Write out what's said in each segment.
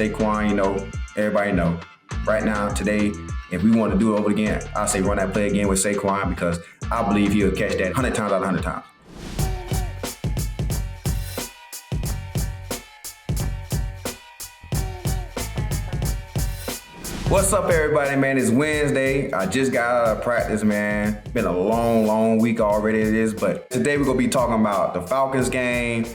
Saquon, everybody know. Right now, today, if we want to do it over again, I say run that play again with Saquon because I believe he'll catch that 100 times out of 100 times. What's up, everybody, man? It's Wednesday. I just got out of practice, man. Been a long week already, it is. But today we're going to be talking about the Falcons game,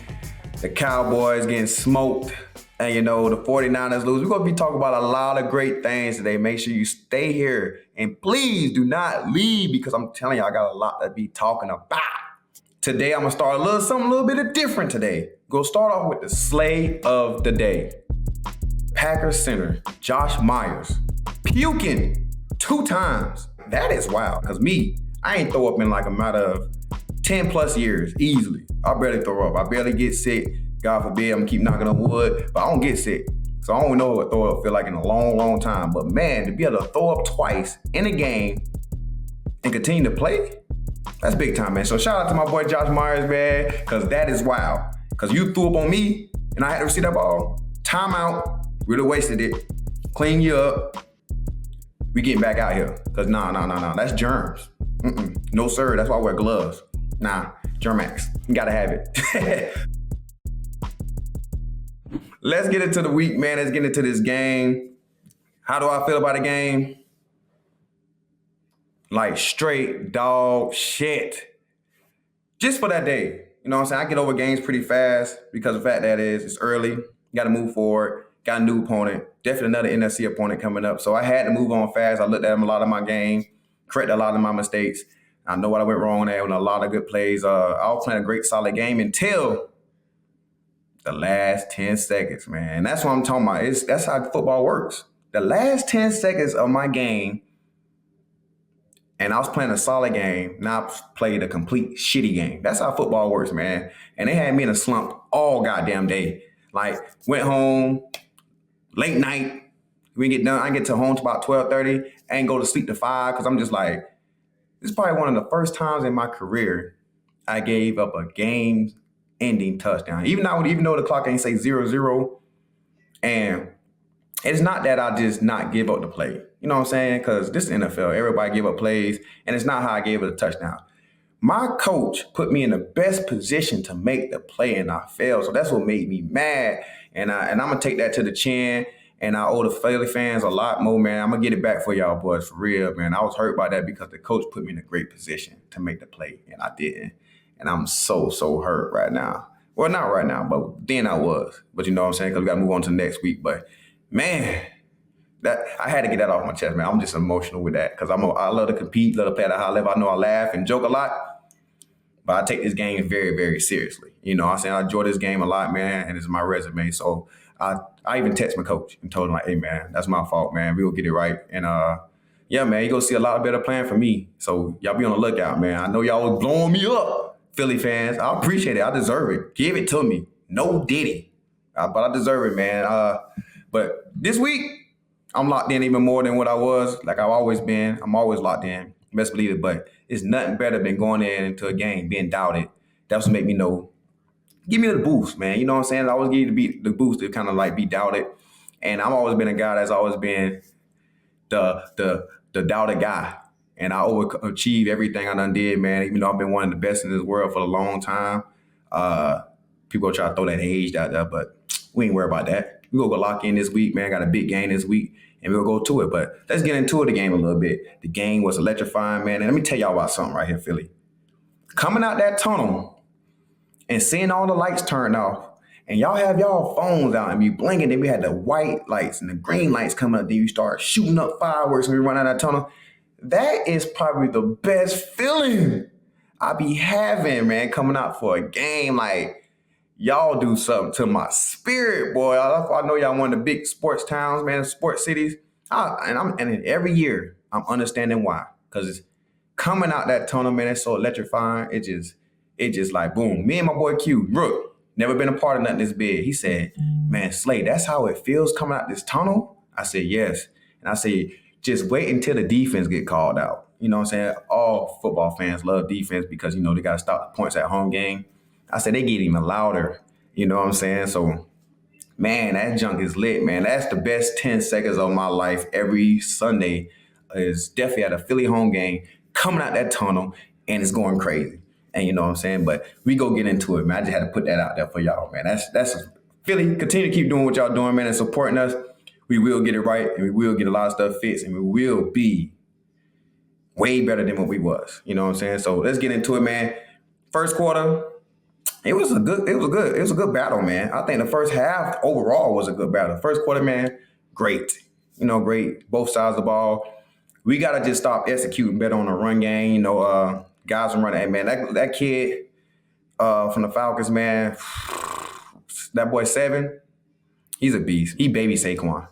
the Cowboys getting smoked, and, the 49ers lose. We're going to be talking about a lot of great things today. Make sure you stay here. And please do not leave because I'm telling you, I got a lot to be talking about. Today, I'm going to start something a little bit different today. Go start off with the slay of the day. Packers center, Josh Myers, puking 2 times. That is wild. Because I ain't throw up in like a matter of 10 plus years, easily. I barely throw up. I barely get sick. God forbid, I'm gonna keep knocking on wood, but I don't get sick. So I don't know what throw up feel like in a long time. But man, to be able to throw up twice in a game and continue to play, that's big time, man. So shout out to my boy Josh Myers, man, because that is wild. Because you threw up on me and I had to receive that ball. Timeout. Really wasted it. Clean you up. We getting back out here. Because nah. That's germs. No, sir. That's why I wear gloves. Nah, Germax. You gotta have it. Let's get into the week, man. Let's get into this game. How do I feel about the game? Like straight dog shit. Just for that day. You know what I'm saying? I get over games pretty fast because of the fact that it's early. You gotta move forward. Got a new opponent, definitely another NFC opponent coming up. So I had to move on fast. I looked at a lot of my game, corrected a lot of my mistakes. I know what I went wrong there with a lot of good plays. I was playing a great, solid game until the last 10 seconds, man. And that's what I'm talking about. That's how football works. The last 10 seconds of my game, and I was playing a solid game. Now I played a complete shitty game. That's how football works, man. And they had me in a slump all goddamn day. Like, went home, late night, we get done. I get to home to about 12:30. I ain't go to sleep to 5 because I'm just like, this is probably one of the first times in my career I gave up a game-ending touchdown. Even though the clock ain't say 0-0, and it's not that I just not give up the play. You know what I'm saying? Because this is NFL. Everybody give up plays, and it's not how I gave it a touchdown. My coach put me in the best position to make the play, and I failed. So that's what made me mad. And I'm going to take that to the chin, and I owe the Philly fans a lot more, man. I'm going to get it back for y'all boys, for real, man. I was hurt by that because the coach put me in a great position to make the play, and I didn't. And I'm so hurt right now. Well, not right now, but then I was. But you know what I'm saying? Because we got to move on to the next week. But, man, I had to get that off my chest, man. I'm just emotional with that because I love to compete, love to play at a high level. I know I laugh and joke a lot, but I take this game very, very seriously. You know what I'm saying? I enjoy this game a lot, man, and it's my resume. So I even text my coach and told him, like, hey, man, that's my fault, man. We'll get it right. And, yeah, man, you're going to see a lot of better plan for me. So y'all be on the lookout, man. I know y'all was blowing me up, Philly fans. I appreciate it. I deserve it. Give it to me. No diddy. But I deserve it, man. But this week, I'm locked in even more than what I was. Like I've always been. I'm always locked in. Best believe it. But it's nothing better than going into a game, being doubted. That's what make me know. Give me the boost, man. You know what I'm saying? I always give you the boost to kind of like be doubted. And I've always been a guy that's always been the doubted guy. And I overachieved everything I done did, man. Even though I've been one of the best in this world for a long time. People try to throw that age out there, but we ain't worried about that. We're going to go lock in this week, man. Got a big game this week, and we'll go to it. But let's get into the game a little bit. The game was electrifying, man. And let me tell y'all about something right here, Philly. Coming out that tunnel and seeing all the lights turned off, and y'all have y'all phones out and be blinking, then we had the white lights and the green lights coming up, then you start shooting up fireworks when we run out of that tunnel. That is probably the best feeling I be having, man, coming out for a game. Like, y'all do something to my spirit, boy. I know y'all one of the big sports towns, man, sports cities. And every year, I'm understanding why. Because it's coming out that tunnel, man, it's so electrifying. It just like, boom. Me and my boy Q, Rook, never been a part of nothing this big. He said, man, Slay, that's how it feels coming out this tunnel? I said, yes. And I said, just wait until the defense get called out. You know what I'm saying? All football fans love defense because, they got to stop the points at home game. I said, they get even louder. You know what I'm saying? So Man, that junk is lit, man. That's the best 10 seconds of my life every Sunday. Is definitely at a Philly home game, coming out that tunnel, and it's going crazy. And you know what I'm saying? But we go get into it, man. I just had to put that out there for y'all, man. That's Philly. Continue to keep doing what y'all doing, man, and supporting us. We will get it right, and we will get a lot of stuff fixed, and we will be way better than what we was. You know what I'm saying? So let's get into it, man. First quarter, it was a good battle, man. I think the first half overall was a good battle. First quarter, man, great. Great. Both sides of the ball. We gotta just stop executing better on the run game. Guys from running. Hey, man, that kid from the Falcons, man, that boy 7, he's a beast. He baby Saquon.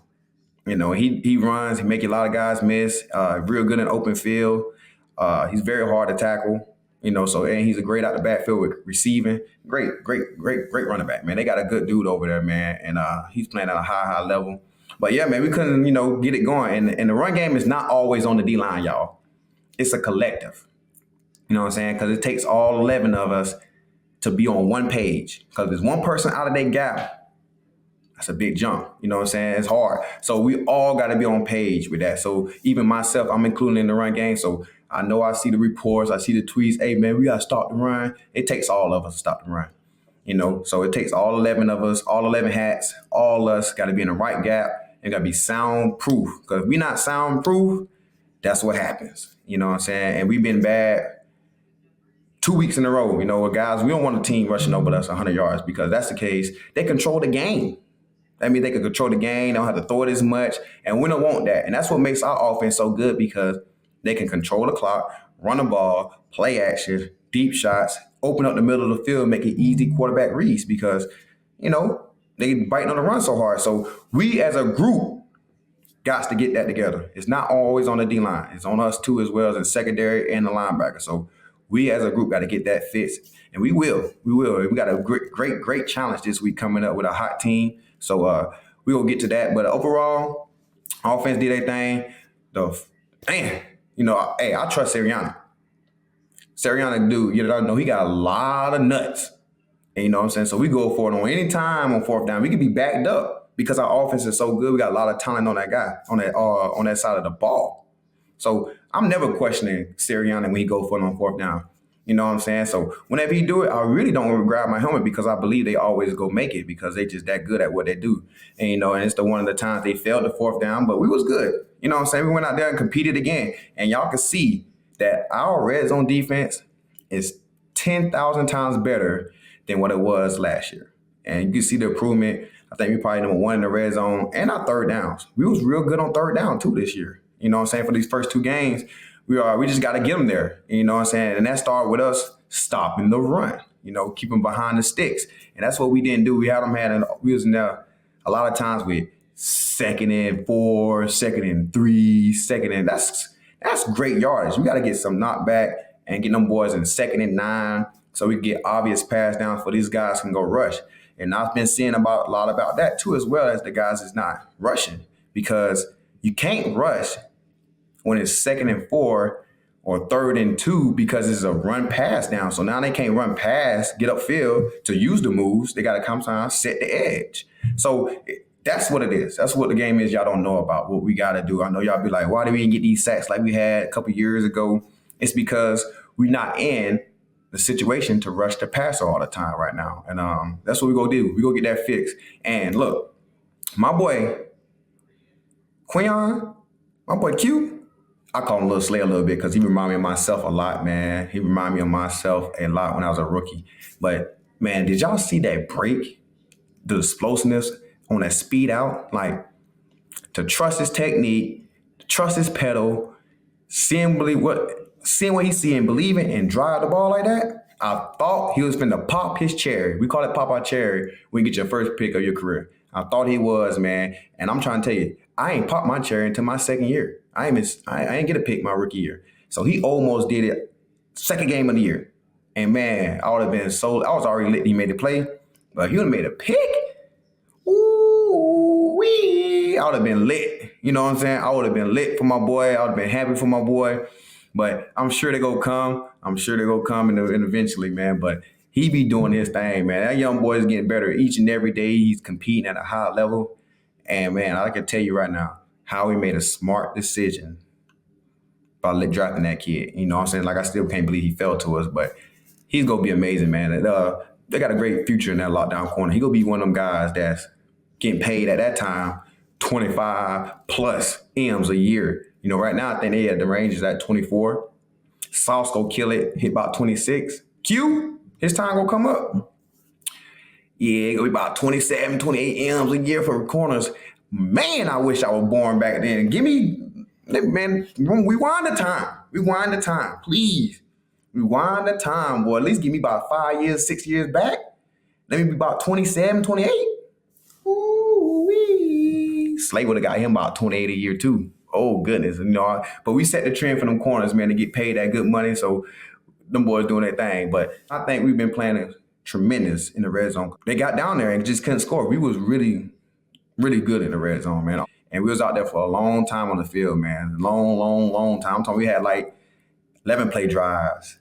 He runs. He make a lot of guys miss. Real good in open field. He's very hard to tackle. And he's a great out the backfield with receiving. Great running back, man. They got a good dude over there, man, and he's playing at a high level. But yeah, man, we couldn't, get it going. And the run game is not always on the D-line, y'all. It's a collective. You know what I'm saying? Because it takes all 11 of us to be on one page. Because there's one person out of that gap, that's a big jump. You know what I'm saying? It's hard. So we all got to be on page with that. So even myself, I'm including in the run game. So I know I see the reports, I see the tweets. Hey, man, we got to stop the run. It takes all of us to stop the run. So it takes all 11 of us, all 11 hats, all us got to be in the right gap and got to be soundproof. Because if we're not soundproof, that's what happens. You know what I'm saying? And we've been bad 2 weeks in a row. Guys, we don't want a team rushing over us 100 yards because that's the case. They control the game. That means they can control the game. They don't have to throw it as much. And we don't want that. And that's what makes our offense so good because they can control the clock, run the ball, play action, deep shots, open up the middle of the field, make it easy quarterback reads because, they biting on the run so hard. So we as a group got to get that together. It's not always on the D-line. It's on us too as well as the secondary and the linebacker. So we as a group got to get that fixed. And we will. We got a great challenge this week coming up with a hot team. So we will get to that. But overall, offense did their thing. I trust Sirianni. Sirianni, dude, he got a lot of nuts. And you know what I'm saying? So we go for it on any time on fourth down. We can be backed up because our offense is so good. We got a lot of talent on that guy, on that side of the ball. So I'm never questioning Sirianni when he go for it on fourth down. You know what I'm saying? So whenever he do it, I really don't want to grab my helmet because I believe they always go make it because they just that good at what they do. And, and it's one of the times they failed the fourth down, but we was good. You know what I'm saying? We went out there and competed again. And y'all can see that our red zone defense is 10,000 times better than what it was last year. And you can see the improvement. I think we probably number 1 in the red zone and our third downs. We was real good on third down too this year. You know what I'm saying? For these first 2 games, we just got to get them there. You know what I'm saying? And that started with us stopping the run, keep them behind the sticks. And that's what we didn't do. We was in there a lot of times with 2nd and 4, 2nd and 3, 2nd and that's great yardage. We got to get some knockback and get them boys in 2nd and 9 so we can get obvious pass downs for these guys can go rush. And I've been seeing a lot about that too, as well as the guys is not rushing because you can't rush when it's 2nd and 4 or 3rd and 2 because it's a run pass down. So now they can't run past, get upfield to use the moves. They got to come down, set the edge. So that's what it is. That's what the game is. Y'all don't know about what we got to do. I know y'all be like, why do we get these sacks like we had a couple years ago? It's because we're not in the situation to rush the passer all the time right now. And that's what we're going to do. We're going to get that fixed. And look, my boy, Quinyon, my boy Q, I call him Little Slay a little bit because he remind me of myself a lot, man. He remind me of myself a lot when I was a rookie. But, man, did y'all see that break? The explosiveness on that speed out? Like, to trust his technique, to trust his pedal, seeing what he's seeing, believing, and drive the ball like that, I thought he was finna pop his cherry. We call it pop our cherry when you get your first pick of your career. I thought he was, man. And I'm trying to tell you, I ain't popped my cherry until my 2nd year. I ain't get a pick my rookie year. So he almost did it 2nd game of the year. And man, I was already lit. He made the play, but if he would have made a pick, ooh-wee, I would have been lit. You know what I'm saying? I would have been lit for my boy. I would have been happy for my boy. But I'm sure they're going to come. I'm sure they're going to come and eventually, man. But He be doing his thing, man. That young boy is getting better each and every day. He's competing at a high level. And, man, I can tell you right now, Howie made a smart decision by drafting that kid. You know what I'm saying? Like, I still can't believe he fell to us, but he's going to be amazing, man. And, they got a great future in that lockdown corner. He's going to be one of them guys that's getting paid at that time 25 plus M's a year. You know, right now, I think they had the range is at 24. Sauce go kill it, hit about 26. Q, his time gonna come up. Yeah, it gonna be about 27, 28 M's a year for corners. Man, I wish I was born back then. Give me, man, rewind the time. Rewind the time, please. Rewind the time, boy. At least give me about 5 years, 6 years back. Let me be about 27, 28. Ooh-wee. Slay would have got him about 28 a year too. Oh, goodness. You know, but we set the trend for them corners, man, to get paid that good money. So them boys doing their thing. But I think we've been playing tremendous in the red zone. They got down there and just couldn't score. We was really, really good in the red zone, man. And we was out there for a long time on the field, man. Long time. I'm talking we had like 11-play drives,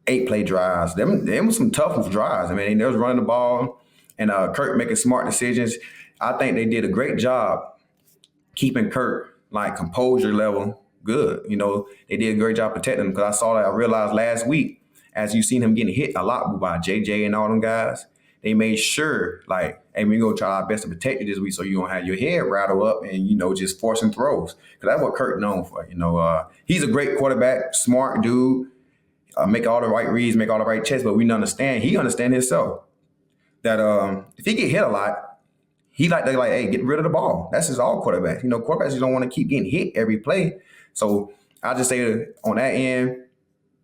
8-play drives. Them was some tough drives. I mean, they was running the ball and Kirk making smart decisions. I think they did a great job keeping Kirk like composure level good. You know, they did a great job protecting him because I saw that. I realized last week, as you seen him getting hit a lot by JJ and all them guys, they made sure, like, hey, we going to try our best to protect you this week so you don't have your head rattle up and, you know, just forcing throws. Because that's what Kirk known for. You know, he's a great quarterback, smart dude, make all the right reads, make all the right checks, but we understand, he understands himself that if he get hit a lot, he like to hey, get rid of the ball. That's just all quarterbacks. You know, quarterbacks just don't want to keep getting hit every play. So I just say on that end,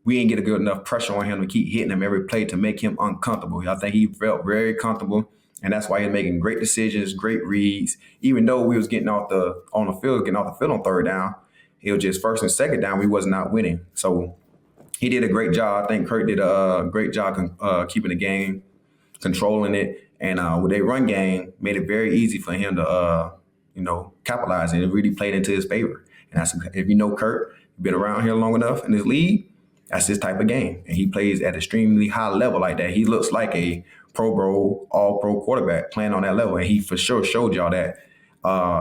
we ain't get a good enough pressure on him to keep hitting him every play to make him uncomfortable. I think he felt very comfortable, and that's why he's making great decisions, great reads. Even though we was getting off the field on third down, it was just first and second down, we was not winning. So he did a great job. I think Kirk did a great job keeping the game, controlling it. And with their run game, made it very easy for him to, capitalize, and it really played into his favor. And that's, if you know Kirk, been around here long enough in this league, that's his type of game. And he plays at extremely high level like that. He looks like a Pro Bowl, all-pro quarterback playing on that level. And he for sure showed y'all that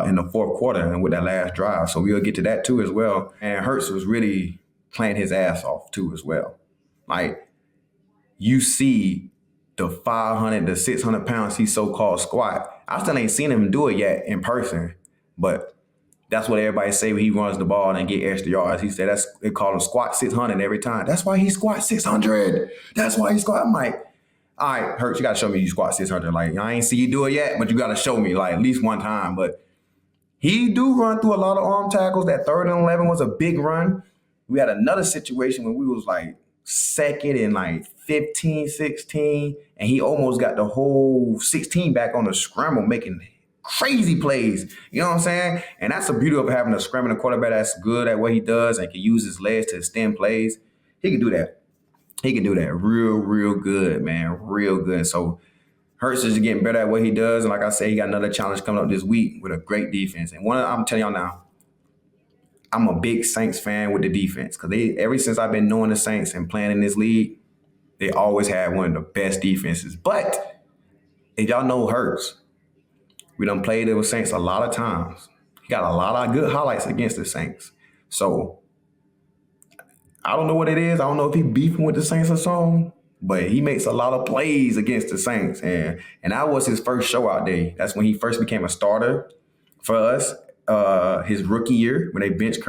in the fourth quarter and with that last drive. So we'll get to that too as well. And Hurts was really playing his ass off too as well. Like, you see the 500 to 600 pounds he so-called squat. I still ain't seen him do it yet in person, but that's what everybody say when he runs the ball and get extra yards. He said they call him squat 600 every time. That's why he squat 600. That's why he squat. I'm like, all right, Hurts, you got to show me you squat 600. Like, I ain't see you do it yet, but you got to show me like at least one time. But he do run through a lot of arm tackles. That 3rd and 11 was a big run. We had another situation when we was like second and like 15, 16, and he almost got the whole 16 back on the scramble, making crazy plays. You know what I'm saying? And that's the beauty of having a scrambling quarterback that's good at what he does and can use his legs to extend plays. He can do that. He can do that real good, man. Real good. So Hurts is getting better at what he does. And like I said, he got another challenge coming up this week with a great defense. And I'm telling y'all now, I'm a big Saints fan with the defense because ever since I've been knowing the Saints and playing in this league, they always had one of the best defenses. But if y'all know Hurts, we done played with Saints a lot of times. He got a lot of good highlights against the Saints. So I don't know what it is. I don't know if he beefing with the Saints or something, but he makes a lot of plays against the Saints. And that was his first show out there. That's when he first became a starter for us. His rookie year when they benched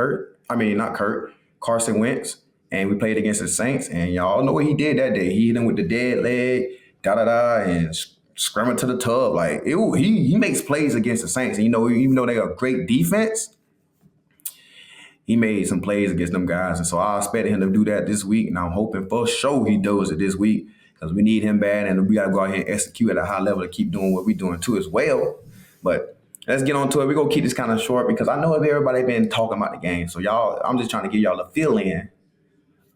Carson Wentz, and we played against the Saints, and y'all know what he did that day. He hit him with the dead leg, and scrambled to the tub. Like, he makes plays against the Saints. And, even though they are a great defense, he made some plays against them guys. And so I expected him to do that this week, and I'm hoping for sure he does it this week because we need him bad, and we got to go out here and execute at a high level to keep doing what we're doing too as well. But let's get on to it. We're going to keep this kind of short because I know everybody been talking about the game. So I'm just trying to give y'all a feel-in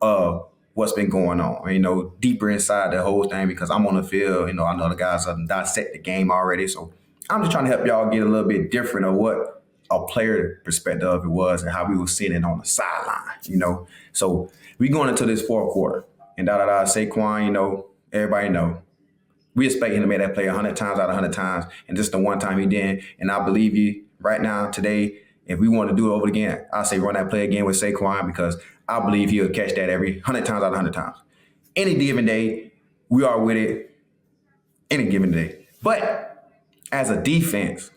of what's been going on, deeper inside the whole thing because I'm on the field. I know the guys have dissect the game already. So I'm just trying to help y'all get a little bit different of what a player perspective of it was and how we were seeing it on the sideline, So we going into this fourth quarter. And Saquon, Everybody know. We expect him to make that play 100 times out of 100 times, and just the one time he didn't. And I believe you right now, today, if we want to do it over again, I say run that play again with Saquon because I believe he'll catch that every 100 times out of 100 times. Any given day, we are with it any given day. But as a defense,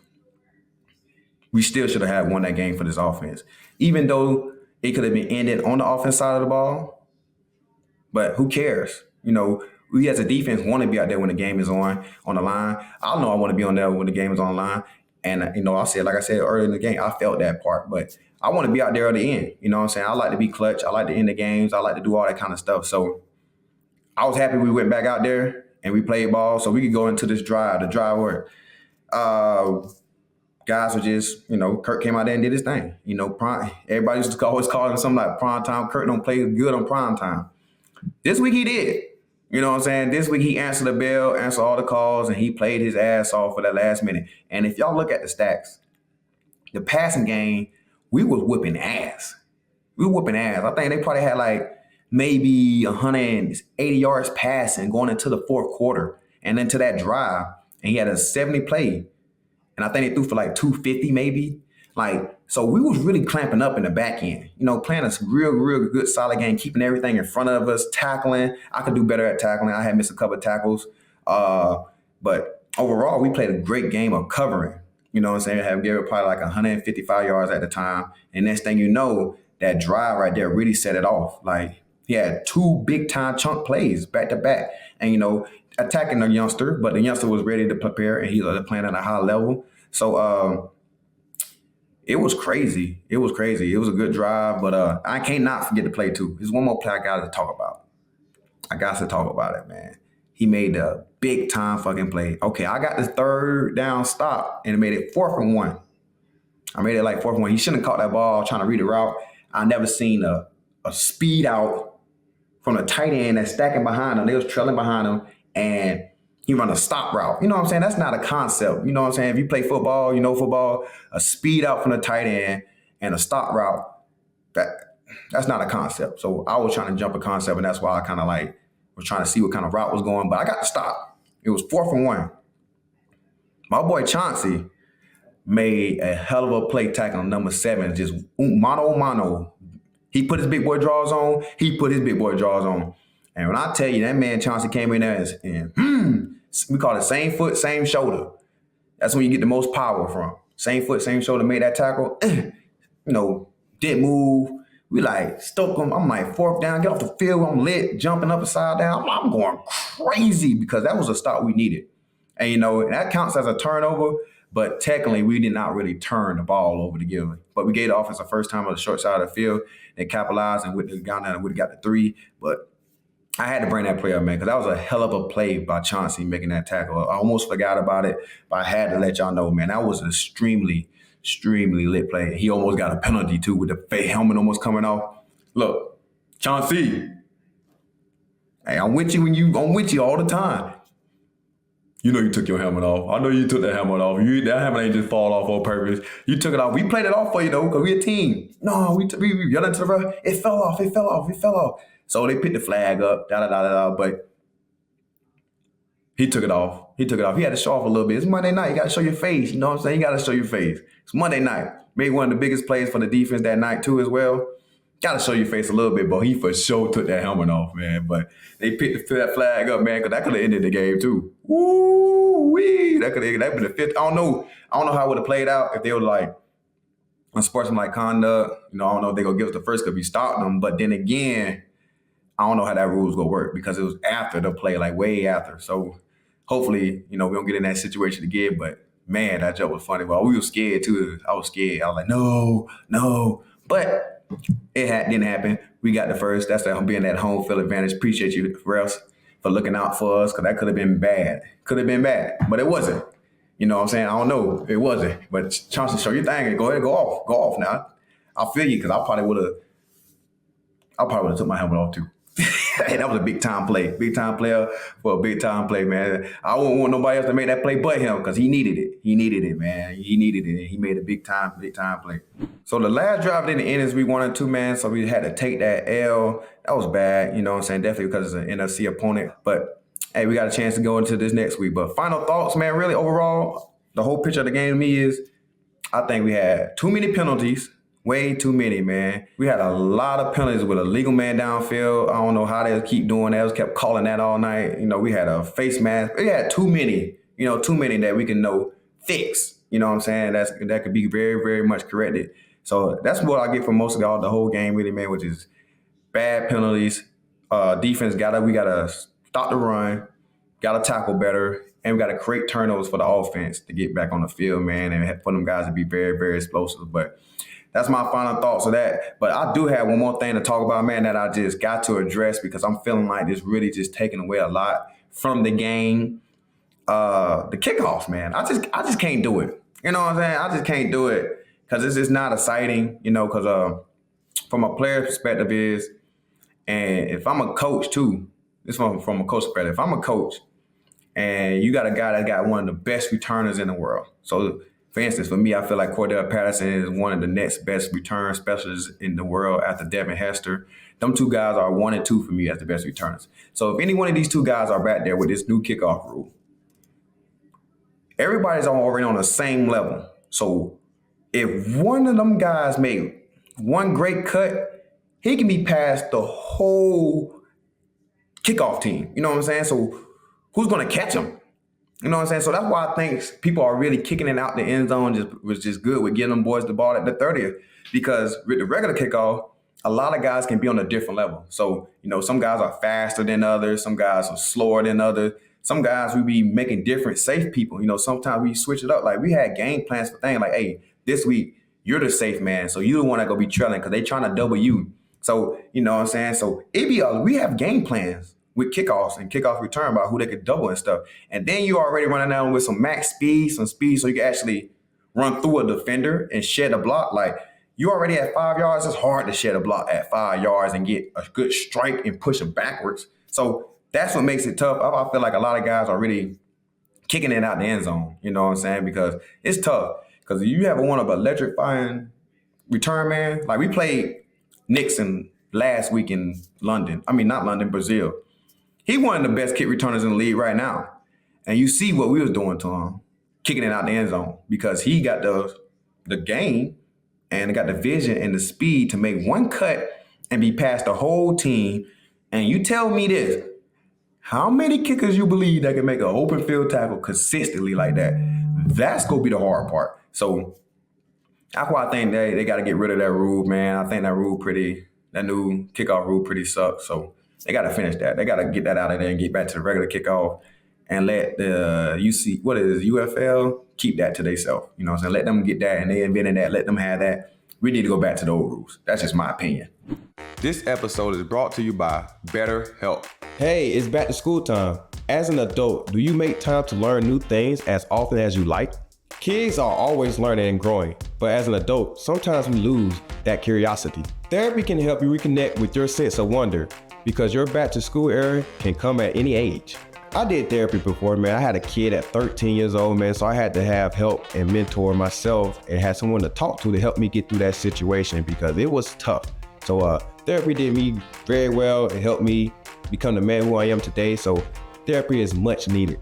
we still should have won that game for this offense. Even though it could have been ended on the offense side of the ball, but who cares? We as a defense want to be out there when the game is on the line. I know I want to be on there when the game is on the line. And, like I said earlier in the game, I felt that part. But I want to be out there at the end. You know what I'm saying? I like to be clutch. I like to end the games. I like to do all that kind of stuff. So I was happy we went back out there and we played ball so we could go into this drive. The drive where guys were just, Kirk came out there and did his thing. Everybody used to always call him something like prime time. Kirk don't play good on prime time. This week he did. You know what I'm saying? This week he answered the bell, answered all the calls, and he played his ass off for that last minute. And if y'all look at the stats, the passing game, we was whooping ass. We were whooping ass. I think they probably had like maybe 180 yards passing going into the fourth quarter and into that drive. And he had a 70 play. And I think they threw for like 250 maybe. So we was really clamping up in the back end, playing a real good solid game, keeping everything in front of us, tackling. I could do better at tackling. I had missed a couple of tackles. But overall, we played a great game of covering. You know what I'm saying? I have Garrett probably like 155 yards at the time. And next thing you know, that drive right there really set it off. Like he had 2 big time chunk plays back to back. And, attacking the youngster, but the youngster was ready to prepare and he was playing at a high level. So, it was crazy. It was crazy. It was a good drive, but I can't not forget to play too. There's one more play I got to talk about. I got to talk about it, man. He made a big time fucking play. Okay, I got the third down stop and it made it 4th and 1. I made it like 4th and 1. He shouldn't have caught that ball trying to read the route. I never seen a speed out from the tight end that's stacking behind him. They was trailing behind him and he run a stop route. You know what I'm saying? That's not a concept. You know what I'm saying? If you play football, football, a speed out from the tight end and a stop route, that's not a concept. So I was trying to jump a concept, and that's why I kind of was trying to see what kind of route was going. But I got to stop. It was 4th and 1. My boy Chauncey made a hell of a play tackling number 7, just mano a mano. He put his big boy draws on. And when I tell you, that man Chauncey came in there and we call it same foot, same shoulder. That's when you get the most power from. Same foot, same shoulder, made that tackle. Didn't move. We stoke him. I'm like 4th down, get off the field. I'm lit, jumping up and side down. I'm going crazy because that was a stop we needed. And, that counts as a turnover, but technically we did not really turn the ball over to Gilly. But we gave the offense the first time on the short side of the field. They capitalized and would have gone down and would have got the 3. But I had to bring that play up, man, because that was a hell of a play by Chauncey making that tackle. I almost forgot about it, but I had to let y'all know, man, that was an extremely lit play. He almost got a penalty, too, with the fake helmet almost coming off. Look, Chauncey, hey, I'm with you all the time. You took your helmet off. I know you took that helmet off. That helmet ain't just fall off on purpose. You took it off. We played it off for you, though, because we a team. No, we yelled into the ref. It fell off. So they picked the flag up, but he took it off. He had to show off a little bit. It's Monday night. You got to show your face. You know what I'm saying? You got to show your face. It's Monday night. Made one of the biggest plays for the defense that night, too, as well. Got to show your face a little bit, but he for sure took that helmet off, man. But they picked that flag up, man, because that could have ended the game, too. Woo-wee. That could have been the 5th. I don't know how it would have played out if they were unsportsmanlike conduct. I don't know if they're going to give us the first because we stopped them. But then again, I don't know how that rule is going to work because it was after the play, way after. So hopefully, we don't get in that situation again. But, man, that joke was funny. Well, we were scared, too. I was scared. I was like, no. But it didn't happen. We got the first. That's being that home field advantage. Appreciate you, refs, for looking out for us because that could have been bad. But it wasn't. You know what I'm saying? I don't know. It wasn't. But Chauncey, show your thing and go ahead and go off. Go off now. I feel you because I probably would have took my helmet off, too. Hey, that was a big time play. Big time player for a big time play, man. I wouldn't want nobody else to make that play but him because he needed it. He needed it, man. He needed it. He made a big time play. So the last drive didn't end as we wanted to, man. So we had to take that L. That was bad, you know what I'm saying? Definitely because it's an NFC opponent. But hey, we got a chance to go into this next week. But final thoughts, man, really overall, the whole picture of the game to me is I think we had too many penalties. Way too many, man. We had a lot of penalties with a legal man downfield. I don't know how they keep doing that. They kept calling that all night. We had a face mask. We had too many, too many that we can fix. You know what I'm saying? That could be very, very much corrected. So that's what I get from most of the whole game, really, man, which is bad penalties. Defense we gotta stop the run, gotta tackle better, and we gotta create turnovers for the offense to get back on the field, man, and for them guys to be very, very explosive. But that's my final thoughts of that. But I do have one more thing to talk about, man, that I just got to address because I'm feeling like this really just taking away a lot from the game. The kickoff, man. I just can't do it. You know what I'm saying? I just can't do it because it's just not exciting, because from a player perspective and if I'm a coach too, this from a coach perspective, if I'm a coach and you got a guy that got one of the best returners in the world. So, for instance, for me, I feel like Cordell Patterson is one of the next best return specialists in the world after Devin Hester. Them two guys are 1 and 2 for me as the best returners. So if any one of these two guys are back there with this new kickoff rule, everybody's already on the same level. So if one of them guys made one great cut, he can be past the whole kickoff team. You know what I'm saying? So who's going to catch him? You know what I'm saying? So that's why I think people are really kicking it out the end zone was just good with getting them boys the ball at the 30th. Because with the regular kickoff, a lot of guys can be on a different level. So, some guys are faster than others. Some guys are slower than others. Some guys we be making different safe people. Sometimes we switch it up. Like we had game plans for things like, hey, this week you're the safe man. So you the one that go be trailing because they trying to double you. So, you know what I'm saying? So we have game plans with kickoffs and kickoff return about who they could double and stuff. And then you already running down with some max speed, so you can actually run through a defender and shed a block. Like you already at 5 yards, it's hard to shed a block at 5 yards and get a good strike and push them backwards. So that's what makes it tough. I feel like a lot of guys are really kicking it out the end zone, you know what I'm saying? Because it's tough. Because you have one of electrifying return, man. Like we played Nixon last week in London. I mean, not London, Brazil. He one of the best kick returners in the league right now. And you see what we was doing to him, kicking it out the end zone because he got the game and got the vision and the speed to make one cut and be past the whole team. And you tell me this, how many kickers you believe that can make an open field tackle consistently like that? That's going to be the hard part. So that's why I think they got to get rid of that rule, man. I think that new kickoff rule pretty sucks. So they got to finish that. They got to get that out of there and get back to the regular kickoff and let the UFL keep that to themselves. You know what I'm saying? Let them get that and they invented that. Let them have that. We need to go back to the old rules. That's just my opinion. This episode is brought to you by BetterHelp. Hey, it's back to school time. As an adult, do you make time to learn new things as often as you like? Kids are always learning and growing, but as an adult, sometimes we lose that curiosity. Therapy can help you reconnect with your sense of wonder because your back to school era can come at any age. I did therapy before, man. I had a kid at 13 years old, man, so I had to have help and mentor myself and have someone to talk to help me get through that situation because it was tough. So therapy did me very well. It helped me become the man who I am today, so therapy is much needed.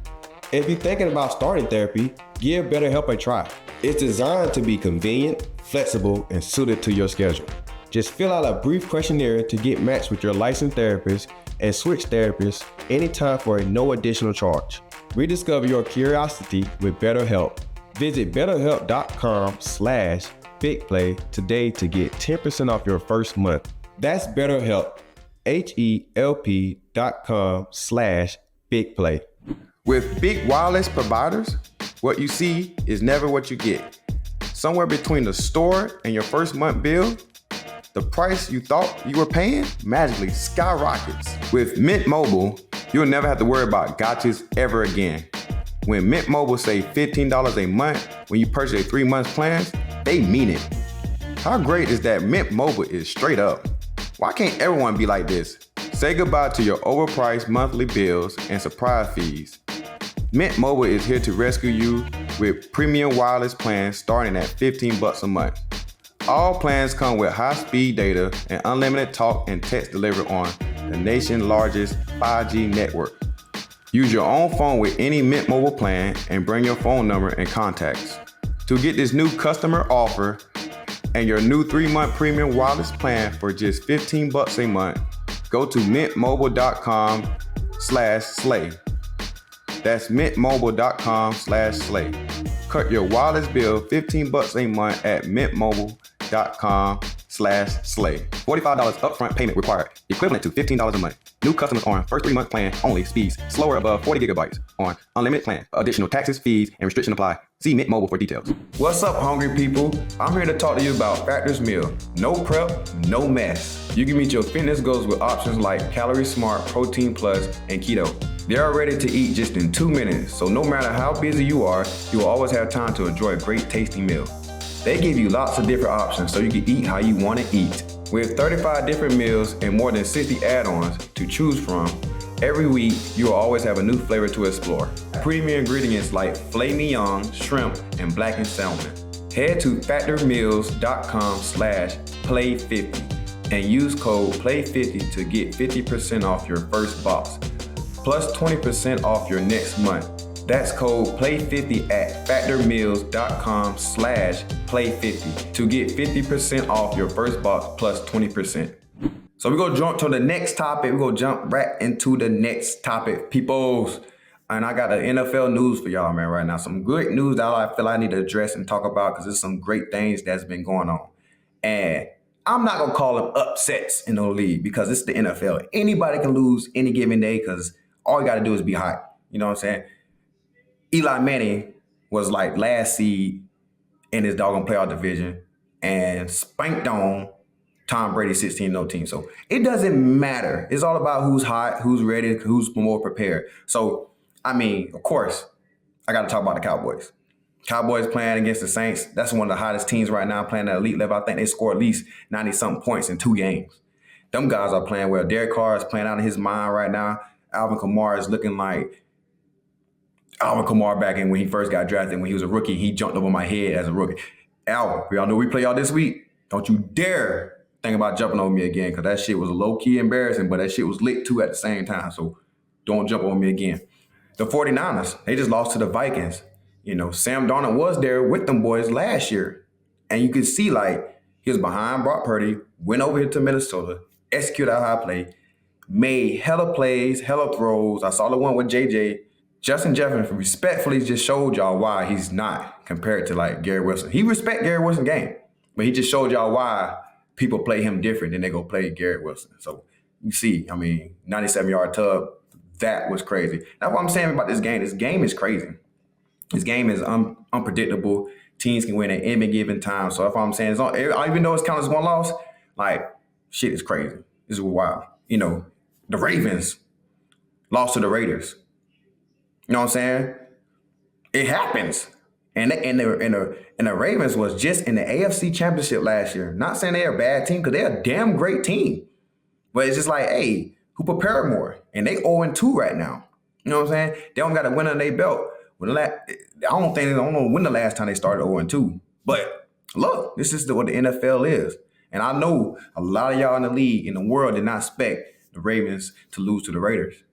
If you're thinking about starting therapy, give BetterHelp a try. It's designed to be convenient, flexible, and suited to your schedule. Just fill out a brief questionnaire to get matched with your licensed therapist and switch therapists anytime for no additional charge. Rediscover your curiosity with BetterHelp. Visit betterhelp.com/bigplay today to get 10% off your first month. That's BetterHelp, HELP.com/bigplay. With big wireless providers, what you see is never what you get. Somewhere between the store and your first month bill, the price you thought you were paying magically skyrockets. With Mint Mobile, you'll never have to worry about gotchas ever again. When Mint Mobile say $15 a month when you purchase a 3-month plan, they mean it. How great is that Mint Mobile is straight up? Why can't everyone be like this? Say goodbye to your overpriced monthly bills and surprise fees. Mint Mobile is here to rescue you with premium wireless plans starting at $15 a month. All plans come with high-speed data and unlimited talk and text delivered on the nation's largest 5G network. Use your own phone with any Mint Mobile plan and bring your phone number and contacts. To get this new customer offer and your new 3-month premium wireless plan for just $15 a month, go to mintmobile.com/slay. That's mintmobile.com/slay. Cut your wireless bill $15 a month at mintmobile.com/slay. $45 upfront payment required, equivalent to $15 a month. New customers on first 3-month plan only. Speeds slower above 40 gigabytes on unlimited plan. Additional taxes, fees, and restriction apply. See Mint Mobile for details. What's up, hungry people? I'm here to talk to you about Factor's Meal. No prep, no mess. You can meet your fitness goals with options like Calorie Smart, Protein Plus, and Keto. They're ready to eat just in 2 minutes, so no matter how busy you are, you will always have time to enjoy a great tasty meal. They give you lots of different options so you can eat how you want to eat. With 35 different meals and more than 60 add-ons to choose from, every week you will always have a new flavor to explore. Premium ingredients like filet mignon, shrimp, and blackened salmon. Head to factormeals.com/play50 and use code play50 to get 50% off your first box, plus 20% off your next month. That's code play50 at factormeals.com/play50 to get 50% off your first box plus 20%. So we're going to jump to the next topic. We're going to jump right into the next topic, peoples. And I got the NFL news for y'all, man, right now. Some good news that I feel I need to address and talk about because there's some great things that's been going on. And I'm not going to call them upsets in the league because it's the NFL. Anybody can lose any given day because all you got to do is be hot. You know what I'm saying? Eli Manning was like last seed in his doggone playoff division and spanked on Tom Brady's 16-0 team. So it doesn't matter. It's all about who's hot, who's ready, who's more prepared. So, I mean, of course, I got to talk about the Cowboys. Cowboys playing against the Saints. That's one of the hottest teams right now playing at elite level. I think they scored at least 90-something points in 2 games. Them guys are playing well. Derek Carr is playing out of his mind right now. Alvin Kamara is looking like Alvin Kamara back in when he first got drafted. When he was a rookie, he jumped over my head as a rookie. Alvin, we all know we play y'all this week. Don't you dare think about jumping on me again because that shit was low-key embarrassing, but that shit was lit too at the same time. So don't jump on me again. The 49ers, they just lost to the Vikings. You know, Sam Darnold was there with them boys last year. And you could see, like, he was behind Brock Purdy, went over here to Minnesota, executed out high play, made hella plays, hella throws. I saw the one with JJ. Justin Jefferson respectfully just showed y'all why he's not compared to, like, Gary Wilson. He respect Gary Wilson's game, but he just showed y'all why people play him different than they go play Garrett Wilson. So you see, I mean, 97-yard tub, that was crazy. That's what I'm saying about this game. This game is crazy. This game is unpredictable. Teams can win at any given time. So that's what I'm saying. Even though it's counted as one loss, like, shit is crazy. This is wild. You know, the Ravens lost to the Raiders. You know what I'm saying? It happens. And the Ravens was just in the AFC Championship last year. Not saying they're a bad team because they're a damn great team. But it's just like, hey, who prepared more? And they 0-2 right now. You know what I'm saying? They don't got a win on their belt. I don't know when the last time they started 0-2. But look, this is what the NFL is. And I know a lot of y'all in the league, in the world, did not expect the Ravens to lose to the Raiders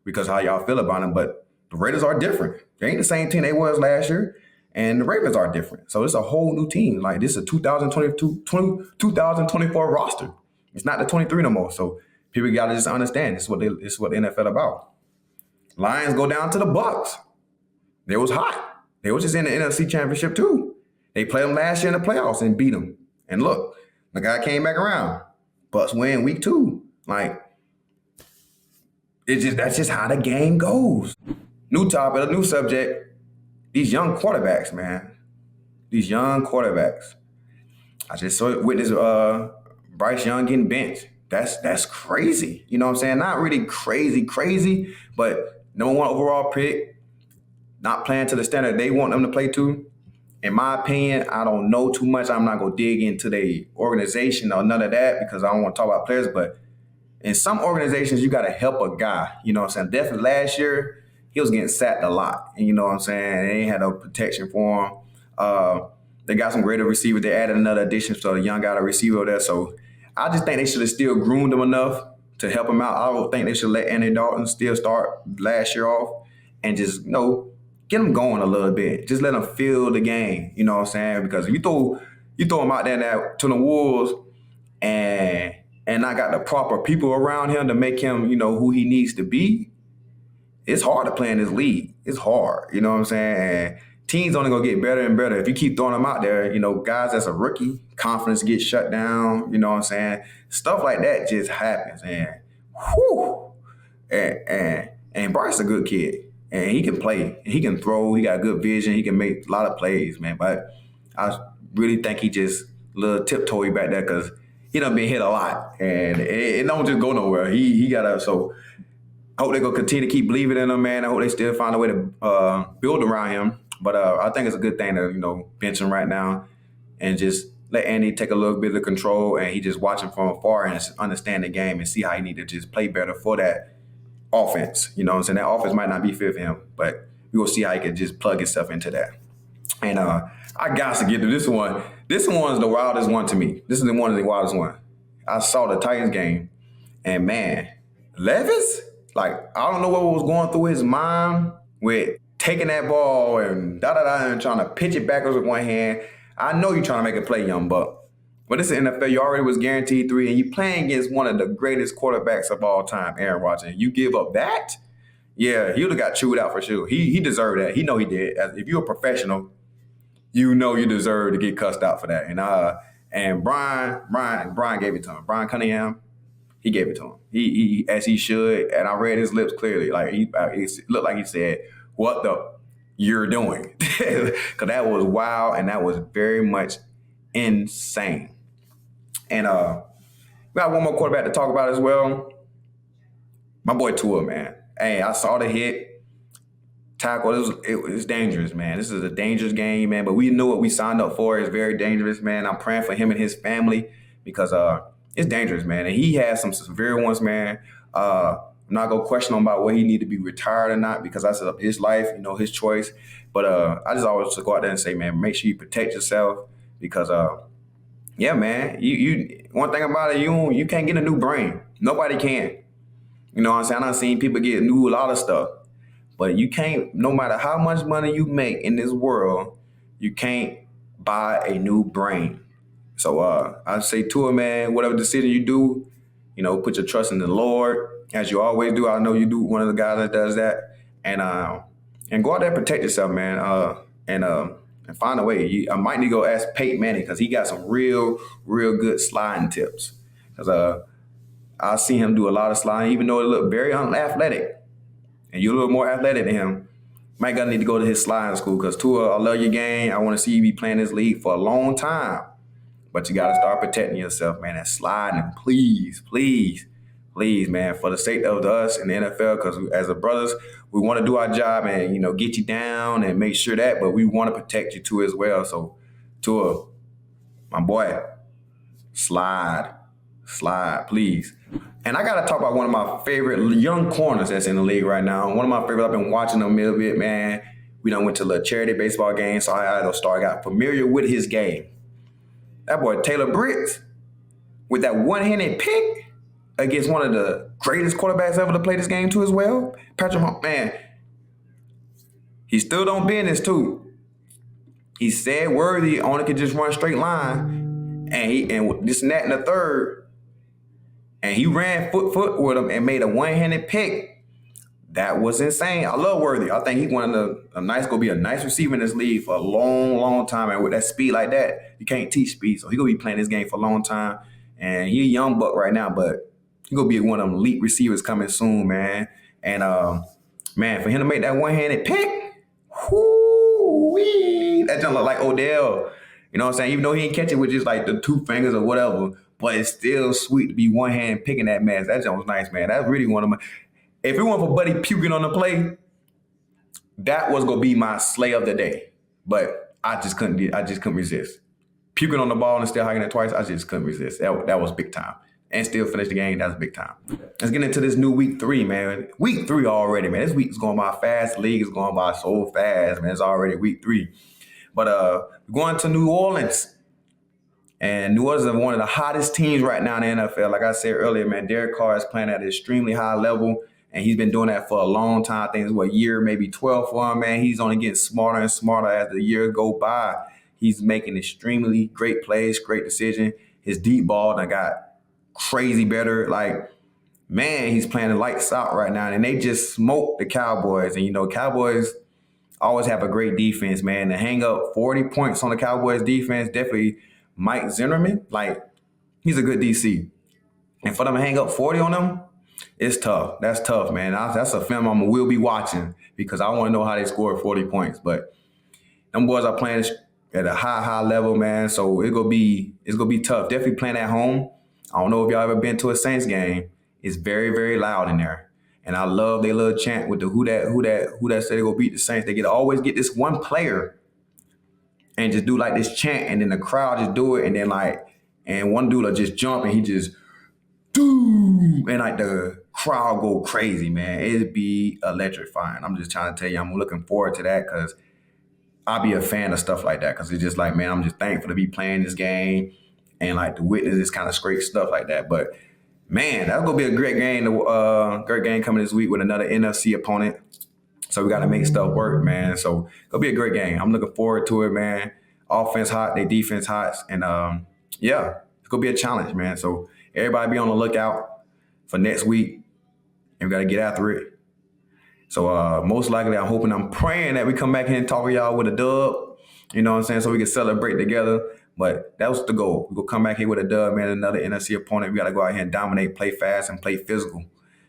because how y'all feel about them. But the Raiders are different. They ain't the same team they was last year. And the Ravens are different. So it's a whole new team. Like, this is a 2024 roster. It's not the 23 no more. So people got to just understand this is what the NFL about. Lions go down to the Bucs. They was hot. They was just in the NFC Championship too. They played them last year in the playoffs and beat them. And look, the guy came back around. Bucs win week 2. Like, that's just how the game goes. New topic, a new subject. These young quarterbacks, man. These young quarterbacks. I just witnessed Bryce Young getting benched. That's crazy. You know what I'm saying? Not really crazy, but number 1 overall pick, not playing to the standard they want them to play to. In my opinion, I don't know too much. I'm not going to dig into the organization or none of that because I don't want to talk about players. But in some organizations, you got to help a guy. You know what I'm saying? Definitely last year, he was getting sacked a lot. And you know what I'm saying? They ain't had no protection for him. They got some greater receivers. They added another addition to a young guy to receiver there. So I just think they should have still groomed him enough to help him out. I don't think they should let Andy Dalton still start last year off and just, get him going a little bit. Just let him feel the game, you know what I'm saying? Because if you throw him out there to the Wolves and not got the proper people around him to make him, who he needs to be, it's hard to play in this league. It's hard, you know what I'm saying? And teams only gonna get better and better. If you keep throwing them out there, guys that's a rookie, confidence gets shut down, you know what I'm saying? Stuff like that just happens. And whew. And Bryce a good kid. And he can play. He can throw. He got good vision. He can make a lot of plays, man. But I really think he just a little tiptoey back there because he done been hit a lot. And it don't just go nowhere. He got to, so I hope they're going to continue to keep believing in him, man. I hope they still find a way to build around him. But I think it's a good thing to, bench him right now and just let Andy take a little bit of control and he just watch him from afar and understand the game and see how he need to just play better for that offense. You know what I'm saying? That offense might not be fit for him, but we will see how he can just plug himself into that. And I got to get to this one. This one is the wildest one to me. This is one of the wildest one. I saw the Titans game, and man, Levis, I don't know what was going through his mind with taking that ball and and trying to pitch it backwards with one hand. I know you're trying to make a play, young buck. But this is NFL. You already was guaranteed 3, and you're playing against one of the greatest quarterbacks of all time, Aaron Rodgers. You give up that? Yeah, he would have got chewed out for sure. He deserved that. He know he did. If you're a professional, you know you deserve to get cussed out for that. And Brian gave it to him. Brian Cunningham, he gave it to him. He as he should. And I read his lips clearly. It looked like he said, "What the you're doing?" Because that was wild, and that was very much insane. And we got one more quarterback to talk about as well. My boy Tua, man. Hey, I saw the hit. Tackle. It was dangerous, man. This is a dangerous game, man. But we knew what we signed up for. It's very dangerous, man. I'm praying for him and his family because it's dangerous, man. And he has some severe ones, man. I'm not going to question him about whether he need to be retired or not because that's his life, his choice. But I just always go out there and say, man, make sure you protect yourself because yeah, man, you one thing about it, you can't get a new brain. Nobody can. You know what I'm saying? I've seen people get a lot of stuff. But you can't, no matter how much money you make in this world, you can't buy a new brain. So I say to him, man, whatever decision you do, put your trust in the Lord, as you always do. I know you do, one of the guys that does that. And go out there and protect yourself, man. And find a way. I might need to go ask Peyton Manning because he got some real good sliding tips. Because I see him do a lot of sliding, even though it looked very unathletic. And you're a little more athletic than him. Might gotta need to go to his sliding school because Tua, I love your game. I want to see you be playing this league for a long time. But you gotta start protecting yourself, man. And sliding, please, man, for the sake of us in the NFL, because as a brothers, we want to do our job and get you down and make sure that, but we want to protect you too as well. So, Tua, my boy, slide, please. And I got to talk about one of my favorite young corners that's in the league right now. One of my favorite, I've been watching him a little bit, man. We done went to a charity baseball game, so I got familiar with his game. That boy, Taylor-Britt, with that one-handed pick against one of the greatest quarterbacks ever to play this game too as well. Patrick Mahomes, man, he still don't business too. He said Worthy only could just run straight line, and this and that and the third. And he ran foot with him and made a one-handed pick. That was insane. I love Worthy. I think he's gonna be a nice receiver in this league for a long time. And with that speed like that, you can't teach speed. So he's gonna be playing this game for a long time. And he's a young buck right now, but he's gonna be one of them elite receivers coming soon, man. And man, for him to make that one-handed pick, whoo-wee, that jump look like Odell. You know what I'm saying? Even though he ain't catch it with just like the 2 fingers or whatever. But it's still sweet to be one hand picking that mess. That jump was nice, man. That's really one of my. If it weren't for Buddy puking on the play, that was gonna be my slay of the day. But I just couldn't resist. Puking on the ball and still hiking it twice, I just couldn't resist. That was big time. And still finish the game, that's big time. Let's get into this new week 3, man. Week 3 already, man. This week is going by fast. The league is going by so fast, man. It's already week 3. But going to New Orleans. And New Orleans is one of the hottest teams right now in the NFL. Like I said earlier, man, Derek Carr is playing at an extremely high level, and he's been doing that for a long time. I think it's year, maybe 12 for him, man. He's only getting smarter and smarter as the year go by. He's making extremely great plays, great decision. His deep ball done got crazy better. Like, man, he's playing the lights out right now, and they just smoked the Cowboys. And, Cowboys always have a great defense, man. To hang up 40 points on the Cowboys defense, definitely Mike Zimmerman, like, he's a good DC. And for them to hang up 40 on them, it's tough. That's tough, man. That's a film I will be watching because I want to know how they scored 40 points. But them boys are playing at a high level, man. So it's gonna be tough. Definitely playing at home. I don't know if y'all ever been to a Saints game. It's very, very loud in there. And I love their little chant with the who that said they go beat the Saints. They always get this one player and just do like this chant, and then the crowd just do it, and then and one dude will just jump and he just doom, and like the crowd go crazy, man. It'd be electrifying. I'm just trying to tell you, I'm looking forward to that because I'll be a fan of stuff like that because it's just like, man, I'm just thankful to be playing this game and like to witness this kind of great stuff like that. But man, that's gonna be a great game. Great game coming this week with another NFC opponent. So we got to make stuff work, man. So it'll be a great game. I'm looking forward to it, man. Offense hot, they defense hot, and yeah, it's gonna be a challenge, man. So everybody be on the lookout for next week, and we got to get after it. So most likely, I'm praying that we come back here and talk to y'all with a dub. You know what I'm saying? So we can celebrate together. But that was the goal. We're gonna come back here with a dub, man. Another NFC opponent. We got to go out here and dominate, play fast, and play physical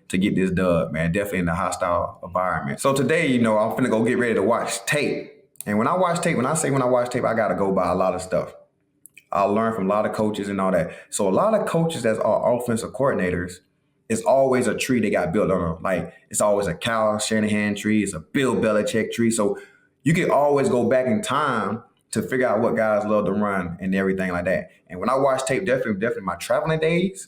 to get this dub, man. Definitely in a hostile environment. So today, I'm finna go get ready to watch tape. And when I watch tape, I gotta go by a lot of stuff. I'll learn from a lot of coaches and all that. So a lot of coaches that are offensive coordinators, it's always a tree they got built on. Like, it's always a Kyle Shanahan tree. It's a Bill Belichick tree. So you can always go back in time to figure out what guys love to run and everything like that. And when I watch tape, definitely my traveling days,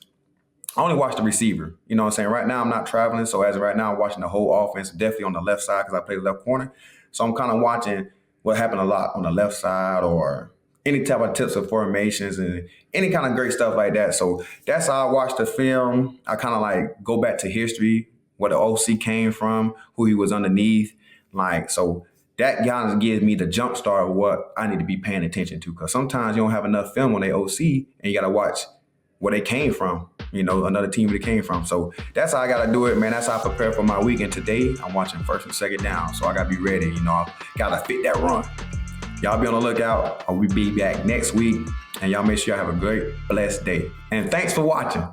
I only watch the receiver. You know what I'm saying? Right now, I'm not traveling. So as of right now, I'm watching the whole offense, definitely on the left side because I play the left corner. So I'm kind of watching what happened a lot on the left side or any type of tips or formations and any kind of great stuff like that. So that's how I watch the film. I kind of like go back to history, where the OC came from, who he was underneath. So that kind of gives me the jump start of what I need to be paying attention to. Because sometimes you don't have enough film on the OC and you got to watch where they came from, another team where they came from. So that's how I got to do it, man. That's how I prepare for my week. And today I'm watching first and second down. So I got to be ready. I got to fit that run. Y'all be on the lookout. We'll be back next week. And y'all make sure y'all have a great, blessed day. And thanks for watching.